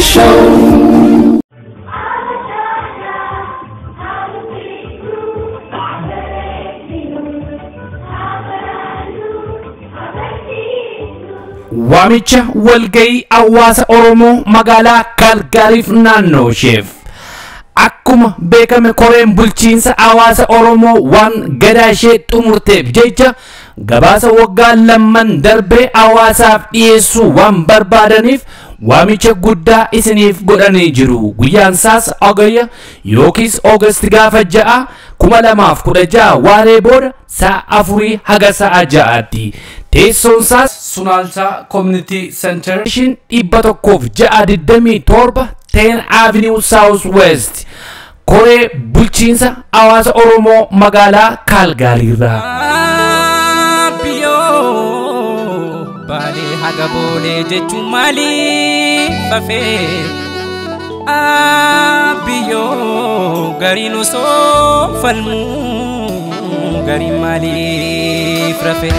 Show. Waamicha walgahii hawaasa Oromoo magaalaa Kalgaariif naannoo isheef akkuma beekame koreen bulchiinsa hawaasa Oromoo waan gadaa ishee xumurteef jecha gabaasa waggaa lamman darbee hawaasaaf dhiyeessuu waan barbaadaniif waamicha guddaa isiniif godhanii jiru. Guyyaan isaas Agayya yookiis August gaafa 6 2016 waaree booda sa'a 4 haga sa'a 6tti. Teessoon isaas Sunalcha Community Center shin 127 10 Avenue South West. Koree bulchiinsa hawaasa Oromoo magaalaa Kalgaariirraa. Bale haga bole jechuun maaliif fafee abiyyoo gariin osoo falmuu gariin maaliif rafee.